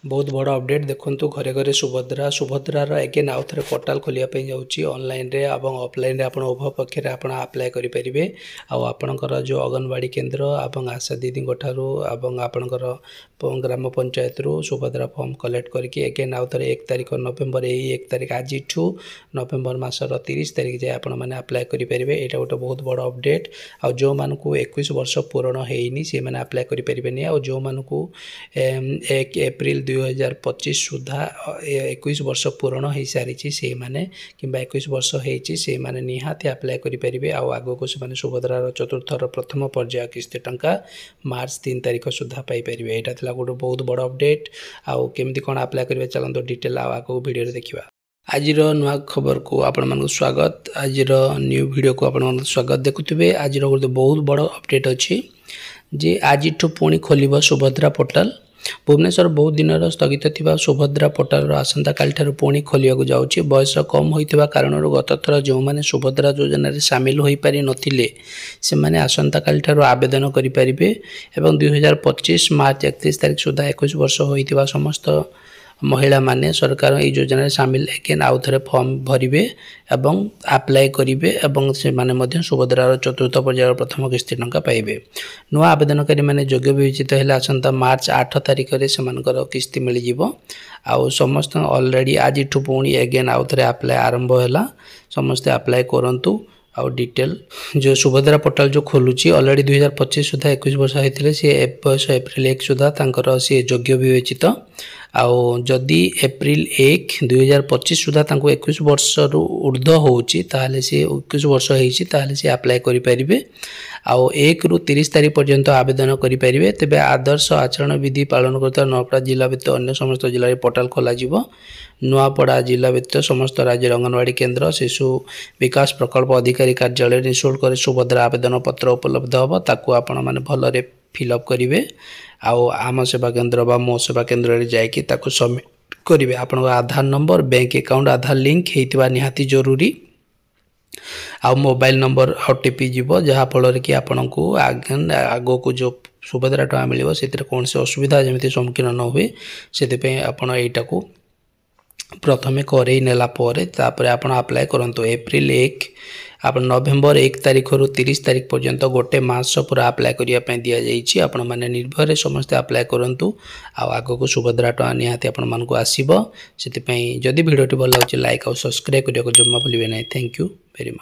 बहुत बड़ अपडेट देखो घरे घरे सुभद्रार एगेन आउ थे पोर्टाल खोलिया जाऊँगी ऑनलाइन रे एवं ऑफलाइन रे आपण उभय पक्षे आपण अप्लाई करेंगे आपणकर जो अंगनवाड़ी केन्द्र और आशा दीदी ठारू आपणकर ग्राम पंचायत रू सुभद्रा फॉर्म कलेक्ट करके एगेन आउ थे 1 तारिख नवेम्बर यही 1 तारिख आज नवेम्बर मासर 30 तारिख जाए आपण मैंने अप्लाई करेंगे। यहाँ गोटे बहुत बड़ अपडेट आ जो मानू 21 वर्ष पूरण होनी सी मैंने अप्लाई करेंगे आ जो मानू 1 एप्रिल 2025 सुधा 21 वर्ष पूरण हो सारी से मैंने कि 21 वर्ष होती मैंने निहाती अप्लाई करेंगे आग को से सुभद्रार चतुर्थर प्रथम पर्याय किस्ती टंका मार्च 3 तारिख सुधा पाइपर। यहाँ था गोटे बहुत बड़ अपडेट आउ केमती कौन अप्लाई करेंगे चलते डिटेल आग वीडियो देखा। आज नुआ खबर को आपण मन स्वागत। आज न्यू वीडियो को आपण मन स्वागत देखुवे। आज गोटे बहुत बड़ अपडेट अच्छी जे आज पुणी खोल सुभद्रा पोर्टाल भुवनेश्वर बहुत दिन स्थगित थिबा सुभद्रा पोर्टाल आसंता काल ठार पुणी खोलिया जाऊँगी। बयस कम होइतिबा कारण गत थर जो मैंने सुभद्रा योजन सामिल हो पारि नथिले से माने आसंता काल ठार आवेदन करि परिबे एवं 2025 मार्च 31 तारिख सुधा 21 वर्ष होइतिबा समस्त महिला माने सरकार ये योजना सामिल एगेन आउ थे फॉर्म भरवे एवं अप्लाई करेंगे और से माने सुभद्रार चतुर्थ पर्यायर प्रथम किस्ती टंका पाइबे। नुआ आवेदनकारी मैंने योग्य विवेचित है आसंता मार्च 8 तारिख में से किस्ती मिल जाव आउ समस्त ऑलरेडी आज पुणी एगेन आउ थे अप्लाई आरंभ है समस्ते अप्लाई करूँ। आउ डिटेल जो सुभद्रा पोर्टाल जो खोलुची ऑलरेडी 2025 सुधा 21 वर्ष होते सी बयस एप्रिल 1 सुधा तांकर सी योग्य विवेचित आउ जदि एप्रिल 1 2025 सुधा 21 वर्ष रु ऊर्ध्व होची ताहले सी 21 वर्ष होईची ताहले सी अप्लाई करि परिबे आउ 1 रु 30 तारिख पर्यंत आवेदन करि परिबे। तेबे आदर्श आचरण विधि पालन करता नौपड़ा जिला व्यतीत अन्य समस्त जिले पोर्टाल खोला जिवो। नुआपड़ा जिला व्यतीत समस्त राज्य अंगनवाड़ी केन्द्र शिशु विकास प्रकल्प अधिकारी कार्यालय निःशुल्क सुभद्रा आवेदन पत्र उपलब्ध हम ताकू आपण माने भलरे फिलअप करेंगे आउ आम सेवा केन्द्र बा मो सेवा केन्द्र जाकि ताकू सबमिट करेंगे। आपण आधार नंबर बैंक अकाउंट आधार लिंक होइतिबा निहाती जरूरी आउ मोबाइल नंबर ओटीपी जीवो जहाँफल कि आपण को आग को जो सुभद्रा टଙ୍କା मिल से कौन से असुविधा जमी सम्मुखीन न हुए से आपण यहीटा को प्रथमे करई नेला तापर आपण अप्लाई करंतु। एप्रिल 1 आप नवेम्बर 1 तारिख रु 30 तारिख पर्यंत गोटे मास पूरा अप्लाई करिया दिया जाइछि। आपण माने निर्भर समस्त अप्लाई करंतु आग को सुभद्रा टଙ୍କା निहाती आपण मान को आसीबो। सेति पई जदि वीडियोटी भल लागछि लाइक और सब्सक्राइब करिया को जम्मा भूलिबे नै। Thank you very much.